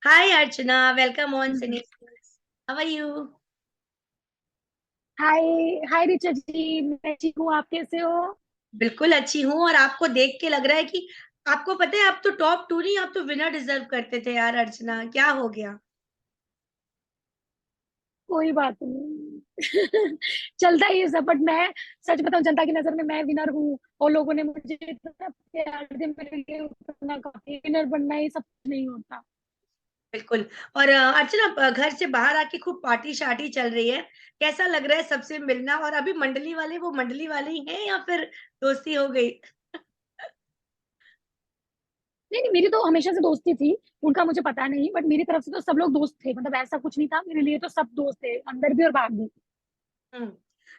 Hi Archana, welcome on hmm. Cine Skills. How are you? हाय। हाय ऋचा जी, मैं ठीक हूँ। आप कैसे हो? बिल्कुल अच्छी हूँ। और आपको देख के लग रहा है कि आपको पता है आप तो टॉप टू नहीं, आप तो विनर डिजर्व करते थे यार। अर्चना, क्या हो गया? कोई बात नहीं। चलता ही है सब, बट मैं सच बताऊं, जनता की नजर में मैं विनर हूँ और लोगों ने मुझे इतना प्यार दिया, मेरे लिए उतना काफी। विनर बनना ही सब कुछ नहीं होता। बिल्कुल। और अर्चना, घर से बाहर आके खूब पार्टी शार्टी चल रही है। कैसा लग रहा है सबसे मिलना? और अभी मंडली वाले वो मंडली वाले ही हैं या फिर दोस्ती हो गई? नहीं नहीं, मेरी तो हमेशा से दोस्ती थी। उनका मुझे पता नहीं, बट मेरी तरफ से तो सब लोग दोस्त थे। मतलब ऐसा कुछ नहीं था, मेरे लिए तो सब दोस्त थे, अंदर भी और बाहर भी। हम्म।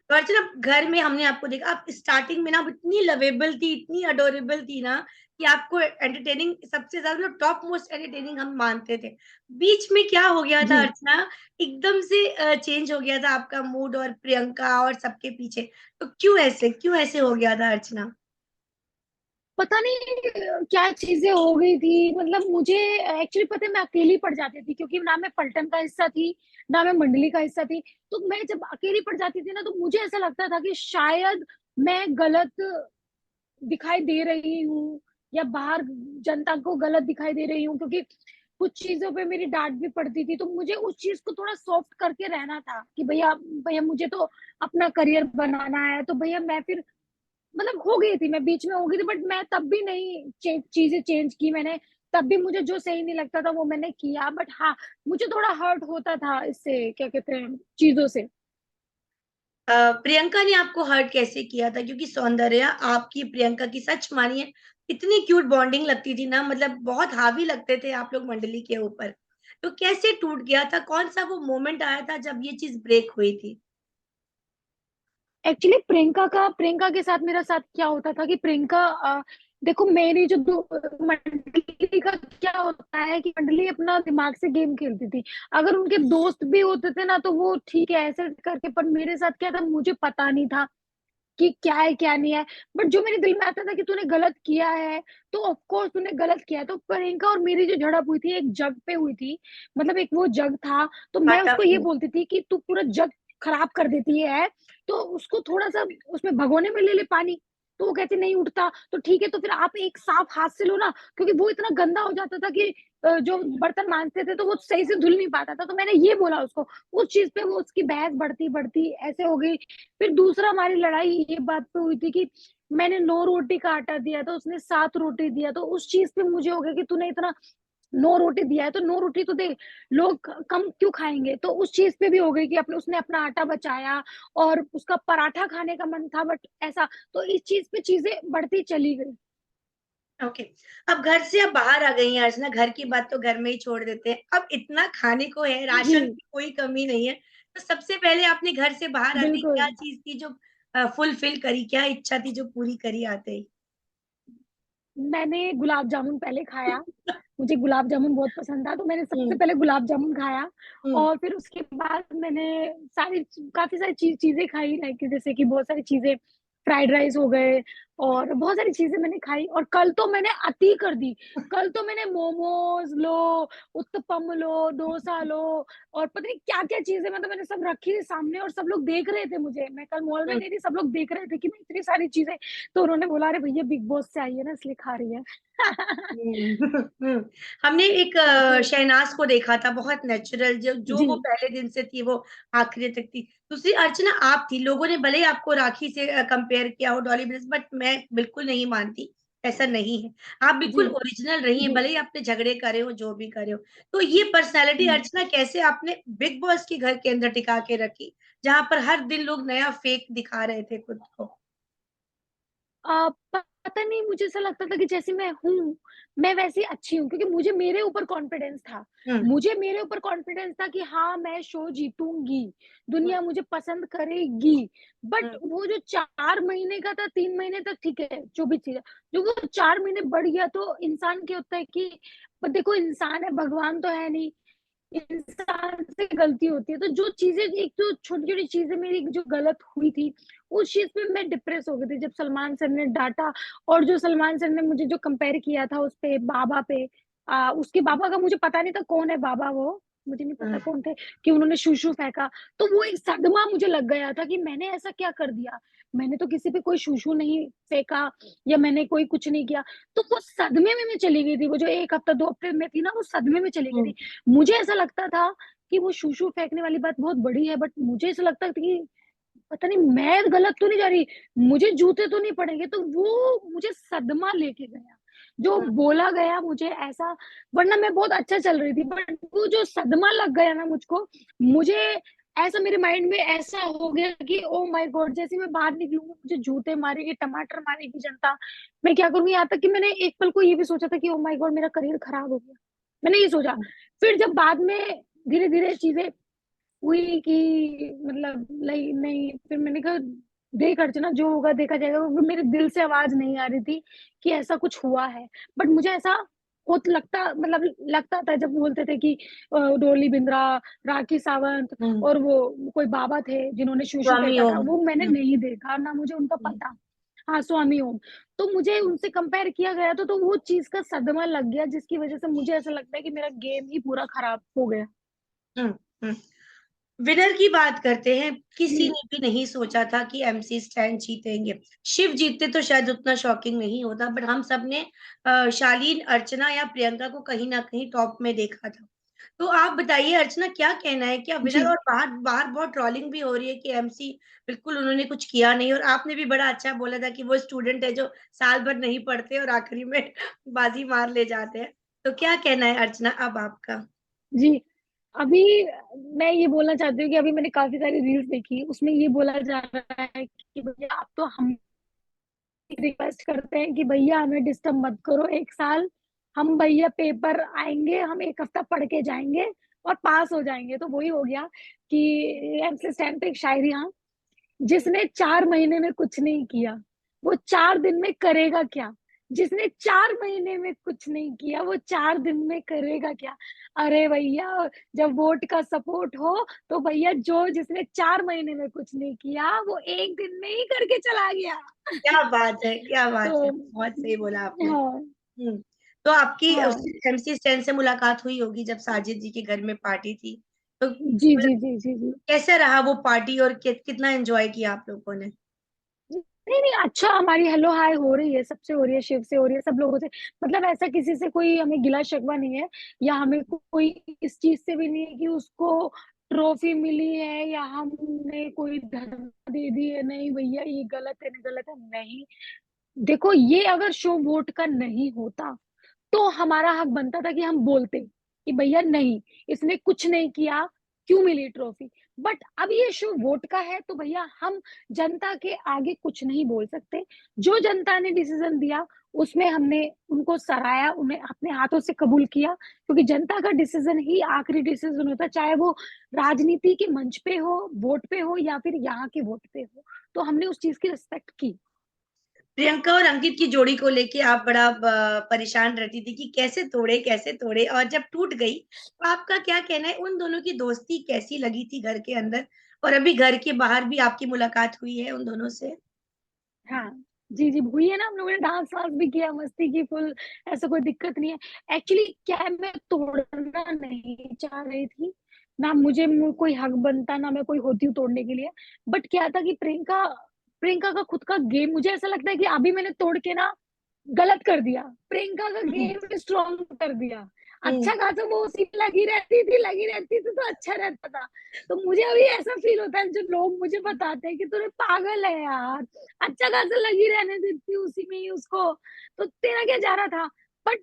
तो अर्चना, घर में हमने आपको देखा, आप स्टार्टिंग में ना आप इतनी लवेबल थी, इतनी अडोरेबल थी ना कि आपको एंटरटेनिंग सबसे ज्यादा, मतलब टॉप मोस्ट एंटरटेनिंग हम मानते थे। बीच में क्या हो गया था जी। अर्चना? एकदम से चेंज हो गया था आपका मूड और प्रियंका और सबके पीछे। तो क्यों ऐसे हो गया था अर्चना? पता नहीं क्या चीजें हो गई थी। मतलब मुझे एक्चुअली पता है, मैं अकेली पड़ जाती थी, क्योंकि ना मैं पलटन का हिस्सा थी, ना मैं मंडली का हिस्सा थी। तो मैं जब अकेली पड़ जाती थी ना, तो मुझे ऐसा लगता था कि शायद मैं गलत दिखाई दे रही हूँ, या बाहर जनता को गलत दिखाई दे रही हूँ, क्योंकि कुछ चीजों पे मेरी डांट भी पड़ती थी। तो मुझे उस चीज को थोड़ा सॉफ्ट करके रहना था कि भैया भैया मुझे तो अपना करियर बनाना है। तो भैया मैं फिर, मतलब हो गई थी, मैं बीच में हो गई थी, बट मैं तब भी नहीं चीजें चेंज की मैंने। तब भी मुझे जो सही नहीं लगता था वो मैंने किया, बट हाँ, मुझे थोड़ा हर्ट होता था इससे, क्या कहते हैं, चीजों से। प्रियंका ने आपको हर्ट कैसे किया था? क्योंकि सौंदर्य आपकी प्रियंका की, सच मानिए, इतनी क्यूट बॉन्डिंग लगती थी ना, मतलब बहुत हावी लगते थे आप लोग मंडली के ऊपर। तो कैसे टूट गया था? कौन सा वो मोमेंट आया था जब ये चीज ब्रेक हुई थी? एक्चुअली प्रियंका के साथ मेरा साथ क्या होता था कि प्रियंका, देखो मेरी जो मंडली का क्या होता है कि मंडली अपना दिमाग से गेम खेलती थी। अगर उनके दोस्त भी होते थे ना, तो वो ठीक है ऐसे करके, पर मेरे साथ क्या था, मुझे पता नहीं था कि क्या है क्या नहीं है। बट जो मेरे दिल में आता था कि तूने गलत किया है, तो ऑफ कोर्स तूने गलत किया है। तो प्रियंका और मेरी जो झड़प हुई थी, एक जग पे हुई थी। मतलब एक वो जग था, तो मैं आटा उसको ये में। बोलती थी कि तू पूरा जग खराब कर देती है, तो उसको थोड़ा सा उसमें भगोने में ले ले पानी। तो वो कहती नहीं उठता, तो ठीक है, तो फिर आप एक साफ हाथ से लो ना, क्योंकि वो इतना गंदा हो जाता था कि जो बर्तन मांजते थे तो वो सही से धुल नहीं पाता था। तो मैंने ये बोला उसको, उस चीज पे वो उसकी बहस बढ़ती बढ़ती ऐसे हो गई। फिर दूसरा हमारी लड़ाई ये बात पे हुई थी कि मैंने 9 रोटी का आटा दिया था, उसने 7 रोटी दिया। तो उस चीज पे मुझे हो गया कि तूने इतना 9 रोटी दिया है तो 9 रोटी तो दे, लोग कम क्यों खाएंगे। तो उस चीज पे भी हो गई कि अपने उसने अपना आटा बचाया, और उसका पराठा खाने का मन था, बट ऐसा। तो इस चीज पे चीजें बढ़ती चली गई। ओके। अब घर से अब बाहर आ गई हैं अर्चना, घर की बात तो घर में ही छोड़ देते हैं। अब इतना खाने को है, जी। राशन की कोई कमी नहीं है। तो सबसे पहले आपने घर से बाहर आते ही बिल्कुल। क्या चीज थी जो फुलफिल करी? क्या इच्छा थी जो पूरी करी आते ही? मैंने गुलाब जामुन पहले खाया। मुझे गुलाब जामुन बहुत पसंद था, तो मैंने सबसे हुँ, पहले गुलाब जामुन खाया। हुँ, और फिर उसके बाद मैंने सारी काफी सारी चीजें खाई, लाइक जैसे कि बहुत सारी चीजें, फ्राइड राइस हो गए, और बहुत सारी चीजें मैंने खाई। और कल तो मैंने अति कर दी। कल तो मैंने मोमोज लो, उत्तपम लो, डोसा लो, और पता नहीं क्या क्या चीजें, मतलब मैंने सब रखी थी सामने, और सब लोग देख रहे थे मुझे। मैं कल मॉल में हुँ, नहीं थी, सब लोग देख रहे थे कि मैं इतनी सारी चीजें। तो उन्होंने बोला, अरे भैया बिग बॉस से आई है ना, इसलिए खा रही है। हुँ, हुँ। हमने एक ऐसे। शहनाज़ को देखा था, बहुत नेचुरल, जो जो जी। वो पहले दिन से थी, वो आखिरी तक थी। दूसरी अर्चना आप थी, लोगों ने भले ही आपको राखी से कंपेयर किया हो, डॉली ब्रिज, बट मैं बिल्कुल नहीं मानती, ऐसा नहीं है। आप जी। बिल्कुल ओरिजिनल रही हैं, जी। भले ही आपने झगड़े करे हो, जो भी करे हो। तो ये पर्सनैलिटी हम्म। अर्चना कैसे आपने बिग बॉस के घर के अंदर टिका के रखी, जहाँ पर हर दिन लोग नया फेक दिखा रहे थे खुद को? पता नहीं, मुझे ऐसा लगता था कि जैसे मैं हूँ, मैं वैसी अच्छी हूँ, क्योंकि मुझे मेरे ऊपर कॉन्फिडेंस था। हुँ, मुझे मेरे ऊपर कॉन्फिडेंस था कि हाँ मैं शो जीतूंगी, हुँ, दुनिया मुझे पसंद करेगी। हुँ, बट वो जो 4 महीने का था, 3 महीने तक ठीक है जो भी चीज है, जो वो 4 महीने बढ़ गया, तो इंसान क्या होता है कि, पर देखो इंसान है, भगवान तो है नहीं, इंसान से गलती होती है। तो जो चीजें, एक तो छोटी छोटी चीजें मेरी जो गलत हुई थी, उस चीज पे मैं डिप्रेस हो गई थी जब सलमान सर ने डांटा। और जो सलमान सर ने मुझे जो कंपेयर किया था उस पे, बाबा पे, उसके बाबा का मुझे पता नहीं था कौन है बाबा वो, मुझे नहीं पता हुँ, कौन थे, कि उन्होंने शू फेंका। तो वो एक सदमा मुझे लग गया था कि मैंने ऐसा क्या कर दिया? मैंने तो किसी पे कोई शू नहीं फेंका या मैंने कोई कुछ नहीं किया। तो वो सदमे में मैं चली गई थी, वो जो 1 हफ्ता 2 हफ्ते में थी ना, वो सदमे में चली गई हुँ, थी। मुझे ऐसा लगता था कि वो शू फेंकने वाली बात बहुत बड़ी है, बट मुझे ऐसा लगता था कि पता नहीं मैं गलत तो नहीं जा रही, मुझे जूते तो नहीं पड़ेंगे, तो वो मुझे सदमा लेके गया। जो हुँ, बोला गया मुझे ऐसा, वरना मैं बहुत अच्छा चल रही थी, बट वो जो सदमा लग गया ना मुझको, मुझे ऐसा मेरे माइंड में ऐसा हो गया कि ओह माय गॉड! जैसे ही मैं बाहर निकलूँगी मुझे जूते मारेगी, टमाटर मारेगी जनता, मैं क्या करूँगी? यहाँ तक कि मैंने एक पल को ये भी सोचा था कि ओह माय गॉड! मेरा करियर खराब हो गया। मैंने ये सोचा। हुँ। फिर जब बाद में धीरे-धीरे चीज़ें हुई कि मतलब नहीं नहीं, फिर मैंने कहा देख अर्चना, जो होगा देखा जाएगा, क्योंकि मेरे दिल से आवाज नहीं आ रही थी कि ऐसा कुछ हुआ है। बट मुझे ऐसा होत लगता मतलब लगता था जब बोलते थे कि डोली बिंद्रा, राखी सावंत हुँ, और वो कोई बाबा थे जिन्होंने शू स्वामी फेंका था, ओम। वो मैंने हुँ, नहीं देखा ना मुझे उनका हुँ, पता। हाँ, स्वामी ओम। तो मुझे उनसे कंपेयर किया गया तो वो चीज का सदमा लग गया, जिसकी वजह से मुझे ऐसा लगता है कि मेरा गेम ही पूरा खराब हो गया। हुँ, हुँ। विनर की बात करते हैं। किसी जी। ने भी नहीं सोचा था कि एमसी स्टैन जीतेंगे। शिव जीतते तो शायद उतना शॉकिंग नहीं होता, बट हम सब ने शालीन, अर्चना या प्रियंका को कहीं न कहीं टॉप में देखा था। तो आप बताइए अर्चना, क्या कहना है? क्या विनर, जी। और बाहर बाहर बहुत ट्रोलिंग भी हो रही है कि एमसी बिल्कुल उन्होंने कुछ किया नहीं, और आपने भी बड़ा अच्छा बोला था कि वो स्टूडेंट है जो साल भर नहीं पढ़ते और आखिरी में बाजी मार ले जाते हैं। तो क्या कहना है अर्चना अब आपका? जी। अभी मैं ये बोलना चाहती हूँ कि अभी मैंने काफ़ी सारी रील्स देखी, उसमें ये बोला जा रहा है कि भैया अब तो हम रिक्वेस्ट करते हैं कि भैया हमें डिस्टर्ब मत करो 1 साल, हम भैया पेपर आएँगे, हम 1 हफ्ता पढ़ के जाएँगे और पास हो जाएँगे। तो वही हो गया कि एमसी स्टैंड पे एक शायरी, हाँ, जिसने 4 महीने में कुछ नहीं किया, वो 4 दिन में करेगा क्या? जिसने 4 महीने में कुछ नहीं किया, वो 4 दिन में करेगा क्या? अरे भैया, जब वोट का सपोर्ट हो, तो भैया जो जिसने 4 महीने में कुछ नहीं किया, वो 1 दिन में ही करके चला गया। क्या बात है! क्या बात है! तो बहुत सही बोला आपने। हाँ, हुँ। तो आपकी उस हाँ। एमसी स्टैन से मुलाकात हुई होगी जब साजिद जी के घर में पार्टी थी। तो जी, मतलब जी, जी, जी, जी। कैसा रहा वो पार्टी, और कितना एन्जॉय किया आप लोगों ने? नहीं, नहीं, अच्छा, हमारी हेलो हाय हो रही है, सबसे हो रही है, शिव से हो रही है, सब लोगों से। मतलब ऐसा किसी से कोई हमें गिला-शिकवा नहीं है, या हमें कोई इस चीज़ से भी नहीं है कि उसको ट्रॉफी मिली है या हमने कोई धमकी दे दी है, नहीं भैया ये गलत है, गलत है, नहीं। देखो, ये अगर शो वोट का नहीं होता, तो हमारा हक बनता था कि हम बोलते कि भैया नहीं, इसने कुछ नहीं किया, क्यों मिली ट्रॉफी? बट अब ये शो वोट का है, तो भैया हम जनता के आगे कुछ नहीं बोल सकते। जो जनता ने डिसीजन दिया, उसमें हमने उनको सराहा, उन्हें अपने हाथों से कबूल किया, क्योंकि जनता का डिसीजन ही आखिरी डिसीजन होता है, चाहे वो राजनीति के मंच पे हो, वोट पे हो या फिर यहाँ के वोट पे हो। तो हमने उस चीज़ की रिस्पेक्ट की। प्रियंका और अंकित की जोड़ी को लेके आप बड़ा परेशान रहती थी कि कैसे तोड़े, और जब टूट गई, तो आपका क्या कहना है, उन दोनों की दोस्ती कैसी लगी थी घर के अंदर? और अभी घर के बाहर भी आपकी मुलाकात हुई है उन दोनों से? हाँ। जी, जी, हुई है ना, हम लोगों ने डांस-वांस भी किया, मस्ती की फुल, ऐसा कोई दिक्कत नहीं है। एक्चुअली क्या है, मैं तोड़ना नहीं चाह रही थी, ना मुझे कोई हक बनता, ना मैं कोई होती हूँ तोड़ने के लिए। बट क्या था कि प्रियंका प्रियंका का खुद का गेम, मुझे ऐसा लगता है कि अभी मैंने तोड़ के ना गलत कर दिया। प्रियंका का गेम स्ट्रॉन्ग कर दिया। हुँ, अच्छा खासा वो उसी में लगी रहती थी तो अच्छा रहता था। तो मुझे अभी ऐसा फ़ील होता है, जो लोग मुझे बताते हैं कि तू पागल है यार, अच्छा खासा लगी रहने देती उसी में ही उसको, तो तेरा क्या जा रहा था? बट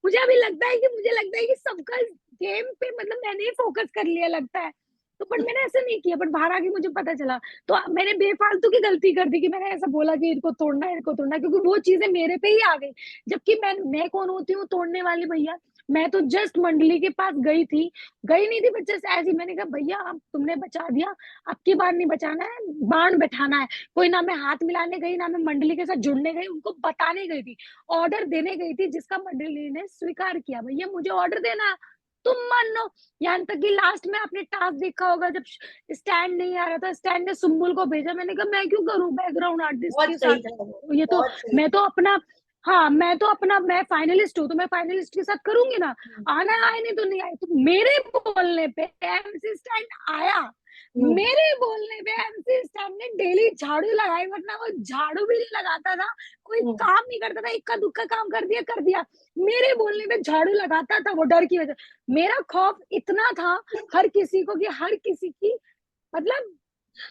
मुझे लगता है कि सबका गेम पे मतलब मैंने ही फ़ोकस कर लिया लगता है। तो बट मैंने ऐसा नहीं किया, बट बाहर आके मुझे पता चला, तो मैंने बेफ़ालतू की गलती कर दी कि मैंने ऐसा बोला कि इनको तोड़ना है, क्योंकि वो चीज़ें मेरे पे ही आ गई। जबकि मैं कौन होती हूँ तोड़ने वाली भैया? मैं तो जस्ट मंडली के पास गई थी, गई नहीं थी, बट जस्ट ऐसे ही मैंने कहा भैया अब तुमने बचा दिया, अब की बार नहीं बचाना है, बाण बैठाना है। कोई ना मैं हाथ मिलाने गई, ना मैं मंडली के साथ जुड़ने गई, उनको बताने गई थी, ऑर्डर देने गई थी जिसका मंडली ने स्वीकार किया। भैया मुझे ऑर्डर देना है, तुम मान लो। यहाँ तक कि लास्ट में आपने टास्क देखा होगा, जब स्टैंड नहीं आ रहा था, स्टैंड ने सुम्बुल को भेजा, मैंने कहा मैं क्यों करूँ बैकग्राउंड आर्टिस्ट बहुत के साथ? सही था वो, ये तो बहुत सही मैं था। तो अपना हाँ, मैं फाइनलिस्ट हूँ, तो मैं फाइनलिस्ट के साथ करूंगी ना। आना आए नहीं तो नहीं आए, तो मेरे बोलने पे एमसी स्टैंड आया। हम्म, मेरे बोलने पे एमसी स्टैंड ने डेली झाड़ू लगाई, वरना वो झाड़ू भी नहीं लगाता था, कोई हम्म, काम नहीं करता था, इक्का दुक्का काम कर दिया। मेरे बोलने पे झाड़ू लगाता था वो, डर की वजह। मेरा खौफ इतना था हर किसी को, कि हर किसी की, मतलब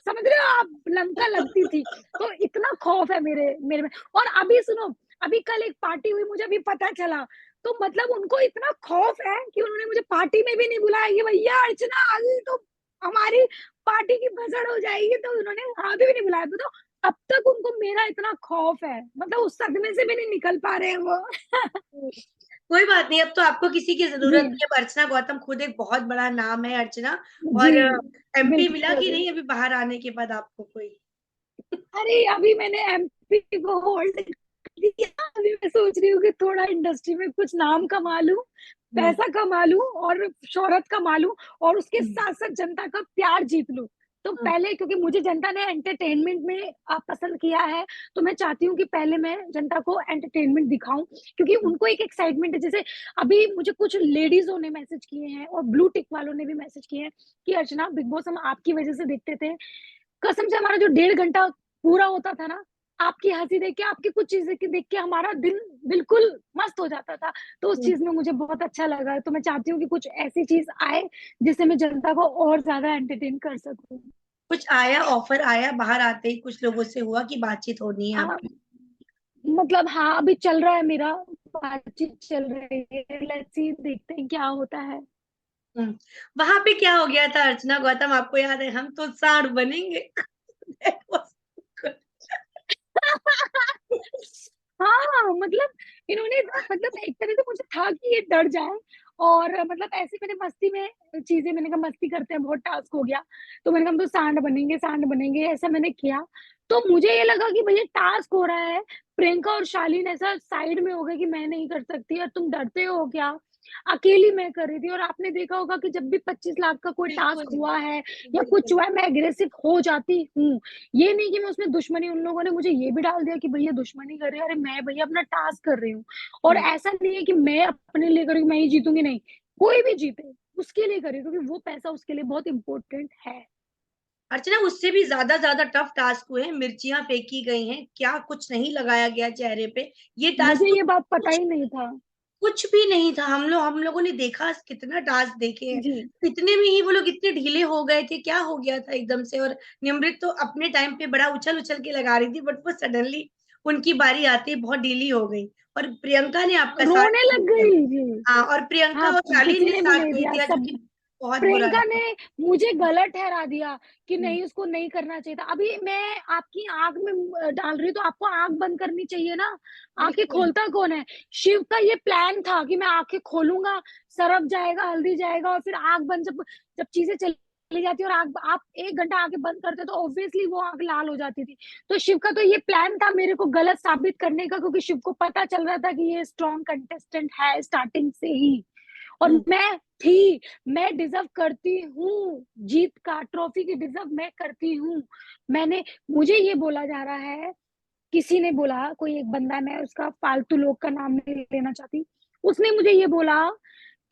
समझ रहे हो आप, लंका लगती थी। तो इतना खौफ है मेरे मेरे में। और अभी सुनो, अभी कल एक पार्टी हुई, मुझे अभी पता चला, तो मतलब उनको इतना खौफ है कि उन्होंने मुझे पार्टी में भी नहीं बुलाया कि भैया अर्चना आ गई तो हमारी पार्टी की भसड़ हो जाएगी, तो उन्होंने वहां पे भी नहीं बुलाया। तो अब तक उनको मेरा इतना खौफ है, मतलब उस सदमे से भी नहीं निकल पा रहे हैं वो। हम्म। कोई बात नहीं, अब तो आपको किसी की जी। जरूरत नहीं है। अब अर्चना गौतम खुद एक बहुत बड़ा नाम है अर्चना। जी और एमपी मिला कि बिल्कुल। नहीं अभी बाहर आने के बाद आपको कोई? अरे अभी मैंने एमपी को होल्ड दिया, अभी मैं सोच रही हूँ कि थोड़ा इंडस्ट्री में कुछ नाम कमा लूं, हम्म, पैसा कमा लूं और शोहरत कमा लूं, और उसके हम्म, साथ साथ जनता का प्यार जीत लूं। तो हम्म, पहले, क्योंकि मुझे जनता ने एंटरटेनमेंट में पसंद किया है, तो मैं चाहती हूँ कि पहले मैं जनता को एंटरटेनमेंट दिखाऊं, क्योंकि हम्म, उनको एक एक्साइटमेंट है। जैसे अभी मुझे कुछ लेडीजों ने मैसेज किए हैं और ब्लू टिक वालों ने भी मैसेज किए हैं कि अर्चना, बिग बॉस हम आपकी वजह से देखते थे, कसम से हमारा जो 1.5 घंटा पूरा होता था ना, आपकी हंसी देख के, आपकी कुछ चीजें देख के हमारा दिन बिल्कुल मस्त हो जाता था। तो उस हम्म। चीज में मुझे बहुत अच्छा लगा, तो मैं चाहती हूँ कि कुछ ऐसी चीज आए जिससे मैं जनता को और ज्यादा एंटरटेन कर सकूं। कुछ आया, ऑफर आया बाहर आते ही? कुछ लोगों से हुआ कि बातचीत होनी है आ, आपकी? मतलब हाँ, अभी चल रहा है मेरा, बातचीत चल रही है, लेट्स सी, देखते हैं क्या होता है। हम्म। वहां पे क्या हो गया था अर्चना गौतम, आपको याद है? हम तो सांड बनेंगे। That was good. हाँ मतलब इन्होंने, मतलब एक तरह से मुझे था कि ये डर जाए, और मतलब ऐसे मैंने मस्ती में चीजें, मैंने कहा मस्ती करते हैं, बहुत टास्क हो गया, तो मैंने कहा हम तो सांड बनेंगे, ऐसा मैंने किया। तो मुझे ये लगा कि भैया टास्क हो रहा है, प्रियंका और शालीन ऐसा साइड में हो गए कि मैं नहीं कर सकती और तुम डरते हो क्या। अकेली मैं कर रही थी, और आपने देखा होगा कि जब भी 25 लाख का कोई टास्क बिल्कुल, हुआ है या कुछ बिल्कुल। हुआ है, मैं एग्रेसिव हो जाती हूँ। ये नहीं कि मैं उसमें दुश्मनी, उन लोगों ने मुझे ये भी डाल दिया कि भैया दुश्मनी कर रहे हैं, अरे मैं भैया अपना टास्क कर रही हूँ। और हम्म। ऐसा नहीं है कि मैं अपने लिए करूँ, मैं ही जीतूंगी, नहीं, कोई भी जीते उसके लिए करी, क्योंकि वो पैसा उसके लिए बहुत इंपॉर्टेंट है। अर्चना, उससे भी ज्यादा ज्यादा टफ टास्क हुए हैं, मिर्चियां फेंकी गई हैं, क्या कुछ नहीं लगाया गया चेहरे पे। ये टास्क मुझे तो ये बात पता कुछ ही नहीं था। कुछ भी नहीं था। हम लोगों ने देखा, कितना टास्क देखे हैं। जी। इतने में ही वो लोग इतने ढीले हो गए थे, क्या हो गया था एकदम से? और निमृत तो अपने टाइम पे बड़ा उछल उछल के लगा रही थी, बट वो सडनली उनकी बारी आती ही बहुत ढीली हो गई। और प्रियंका ने आपका साथ रोने नहीं लग दिया। गई जी। हाँ, और प्रियंका हाँ, और शालीन किसी ने ने भी साथ नहीं नहीं दिया, दिया, जो सब। कि बहुत बुरा प्रियंका ने लगा। मुझे गलत ठहरा दिया कि हम्म, नहीं, उसको नहीं करना चाहिए था। अभी मैं आपकी आंख में डाल रही हूँ, तो आपको आंख बंद करनी चाहिए ना। आंखें बिल्कुल। खोलता कौन है? शिव का ये प्लान था कि मैं आंखें खोलूंगा, सरफ जाएगा, हल्दी जाएगा, और फिर आंख बंद, जब जब चीजें चली जाती है और आंख, आप 1 घंटा आंखें बंद करते तो ऑब्वियसली वो आंख लाल हो जाती थी। तो शिव का तो ये प्लान था मेरे को गलत साबित करने का, क्योंकि शिव को पता चल रहा था कि ये स्ट्रॉन्ग कंटेस्टेंट है स्टार्टिंग से ही। और हम्म, मैं थी, मैं डिजर्व करती हूँ जीत का, ट्रॉफी की डिजर्व मैं करती हूँ। मैंने, मुझे ये बोला जा रहा है, किसी ने बोला, कोई एक बंदा, मैं उसका फालतू लोग का नाम नहीं लेना चाहती, उसने मुझे ये बोला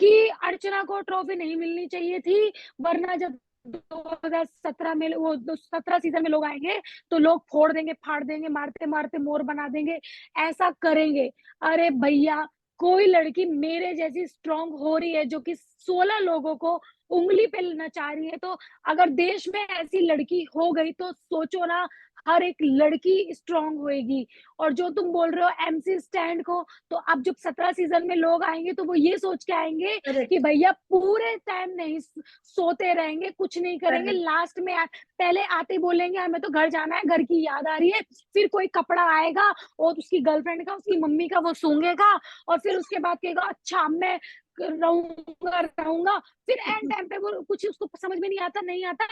कि अर्चना को ट्रॉफी नहीं मिलनी चाहिए थी, वरना जब 2017 में, वो 17 सीजन में लोग आएंगे तो लोग फोड़ देंगे, फाड़ देंगे, मारते मारते मोर बना देंगे, ऐसा करेंगे। अरे भैया, कोई लड़की मेरे जैसी स्ट्रांग हो रही है जो कि 16 लोगों को उंगली पे नचा रही है, तो अगर देश में ऐसी लड़की हो गई तो सोचो ना, हर एक लड़की स्ट्रांग होएगी। और जो तुम बोल रहे हो एमसी स्टैंड को, तो अब जब 17 सीजन में लोग आएंगे तो वो ये सोच के आएंगे कि करेक्ट, भैया पूरे टाइम नहीं सोते रहेंगे, कुछ नहीं करेंगे, करेक्ट। लास्ट में पहले आते ही बोलेंगे हमें तो घर जाना है, घर की याद आ रही है। फिर कोई कपड़ा आएगा और उसकी गर्लफ्रेंड का, उसकी मम्मी का, वो सूंघेगा, और फिर उसके बाद कहेगा अच्छा मैं रहूंगा रहूंगा। फिर एंड टाइम पे वो कुछ उसको समझ में नहीं आता, नहीं आता,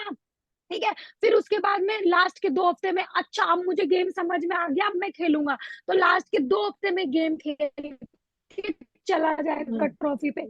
ठीक है। फिर उसके बाद में लास्ट के 2 हफ्ते में, अच्छा अब मुझे गेम समझ में आ गया, अब मैं खेलूंगा, तो लास्ट के 2 हफ्ते में गेम खेल के चला जाएगा हम्म। ट्रॉफी पे।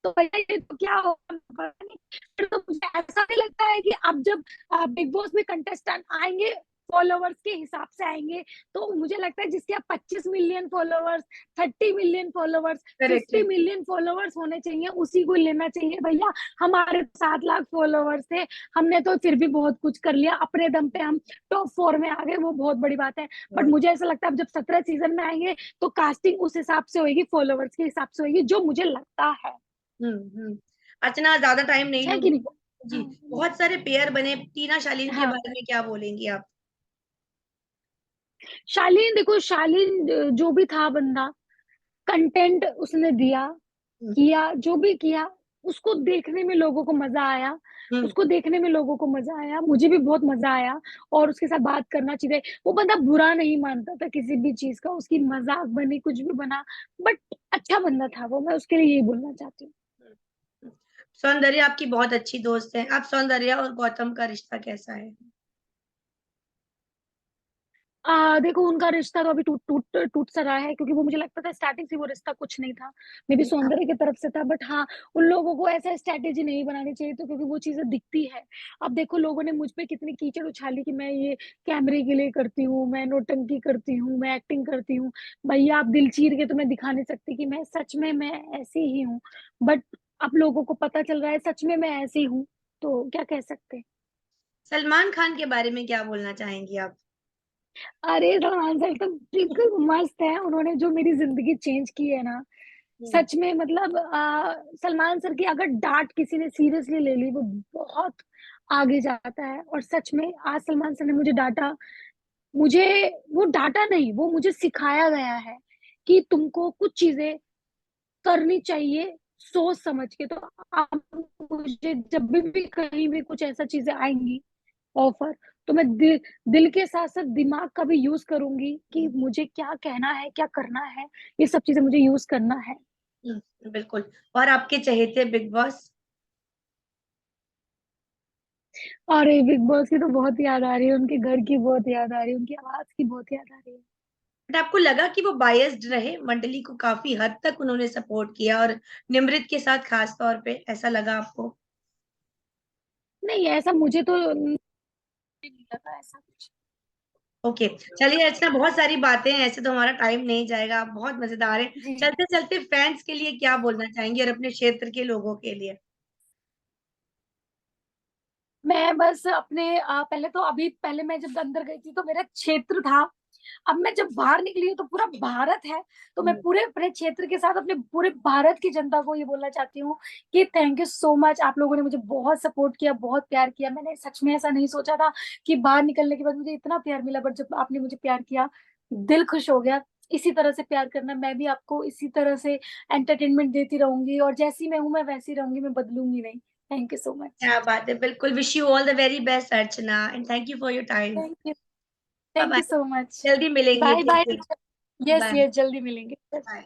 तो भैया ये तो क्या होगा पता नहीं। फिर तो मुझे ऐसा नहीं लगता है कि अब जब बिग बॉस में कंटेस्टेंट आएंगे फॉलोवर्स के हिसाब से आएंगे। तो मुझे लगता है जिसके 25 million followers, 30 million followers, correct 50 है। मिलियन फॉलोवर्स होने चाहिए, उसी को लेना चाहिए भैया। हमारे 7 लाख फॉलोवर्स थे, हमने तो फिर भी बहुत कुछ कर लिया अपने दम पे, हम टॉप 4 में आ गए, वो बहुत बड़ी बात है। बट मुझे ऐसा लगता है अब जब 17 सीजन में आएंगे तो कास्टिंग उस हिसाब से होगी, फॉलोवर्स के हिसाब से होगी, जो मुझे लगता है। हम्म। अर्चना, ज्यादा टाइम नहीं है कि लूंगी। नहीं? जी। हाँ। बहुत सारे पेयर बने, टीना शालीन के हाँ। बारे में क्या बोलेंगी आप? शालीन, देखो शालीन जो भी था बंदा, कंटेंट उसने दिया, हम्म। किया जो भी किया, उसको देखने में लोगों को मजा आया, हम्म। उसको देखने में लोगों को मजा आया, मुझे भी बहुत मजा आया। और उसके साथ बात करना चाहिए, वो बंदा बुरा नहीं मानता था किसी भी चीज का, उसकी मजाक बनी कुछ भी बना, बट अच्छा बंदा था वो, मैं उसके लिए यही बोलना चाहती हूँ। सौंदर्या आपकी बहुत अच्छी दोस्त है, आप सौंदर्या और गौतम का रिश्ता कैसा है? देखो उनका रिश्ता तो अभी टूट टूट टूट सा रहा है, क्योंकि वो मुझे लगता था स्टार्टिंग से वो रिश्ता कुछ नहीं था, मे बी सौंदर्य की तरफ से था, बट हाँ, उन लोगों को ऐसा स्ट्रेटेजी नहीं बनानी चाहिए, तो क्योंकि वो चीजें दिखती है। अब देखो लोगों ने मुझ पे कितनी कीचड़ उछाली कि मैं ये कैमरे के लिए करती हूँ, मैं नौटंकी करती हूँ, मैं एक्टिंग करती हूँ। भैया आप दिल चीर के तो मैं दिखा नहीं सकती कि मैं सच में मैं ऐसी ही हूँ, बट अब लोगों को पता चल रहा है सच में मैं ऐसी हूँ, तो क्या कह सकते हैं। सलमान खान के बारे में क्या बोलना चाहेंगी आप? अरे सलमान सर तो बिल्कुल मस्त है, उन्होंने जो मेरी जिंदगी चेंज की है ना, हम्म। सच में मतलब सलमान सर की अगर डांट किसी ने सीरियसली ले ली, वो बहुत आगे जाता है। और सच में आज सलमान सर ने मुझे डांटा, मुझे वो डांटा नहीं, वो मुझे सिखाया गया है कि तुमको कुछ चीजें करनी चाहिए सोच समझ के। तो आप मुझे जब भी कहीं भी कुछ ऐसा चीजें आएंगी ऑफर, तो मैं दिल के साथ साथ दिमाग का भी यूज करूंगी कि मुझे क्या कहना है, क्या करना है, ये सब चीजें मुझे यूज करना है। बिल्कुल। और आपके चहेते बिग बॉस? और ये बिग बॉस की तो बहुत याद आ रही है, उनके घर की बहुत याद आ रही है, उनकी आवाज की बहुत याद आ रही है। बट आपको लगा कि वो बायस्ड रहे? मंडली को काफी हद तक उन्होंने सपोर्ट किया, और निमृत के साथ खास तौर पे ऐसा लगा आपको? नहीं, ऐसा मुझे तो नहीं लगा ऐसा कुछ। ओके। चलिए अर्चना, बहुत सारी बातें हैं, ऐसे तो हमारा टाइम नहीं जाएगा, आप बहुत मजेदार है। जी। चलते चलते फैंस के लिए क्या बोलना चाहेंगे, और अपने क्षेत्र के लोगों के लिए? मैं बस अपने पहले तो अभी पहले मैं जब अंदर गई थी तो मेरा क्षेत्र था, अब मैं जब बाहर निकली हूँ तो पूरा भारत है। तो मैं हम्म। पूरे अपने क्षेत्र के साथ अपने पूरे भारत की जनता को ये बोलना चाहती हूँ कि थैंक यू सो मच, आप लोगों ने मुझे बहुत सपोर्ट किया, बहुत प्यार किया। मैंने सच में ऐसा नहीं सोचा था कि बाहर निकलने के बाद मुझे इतना प्यार मिला, बट जब आपने मुझे प्यार किया, दिल खुश हो गया। इसी तरह से प्यार करना, मैं भी आपको इसी तरह से एंटरटेनमेंट देती रहूंगी, और जैसी मैं हूँ मैं वैसी रहूंगी, मैं बदलूंगी नहीं। Thank you so much. क्या बात है, बिल्कुल। Wish you all the very best Archana, and thank you for your time. Thank you. Bye thank bye. You so much. जल्दी मिलेंगे बाय फिर बाय। से। यस बाय यस, जल्दी मिलेंगे। बाय।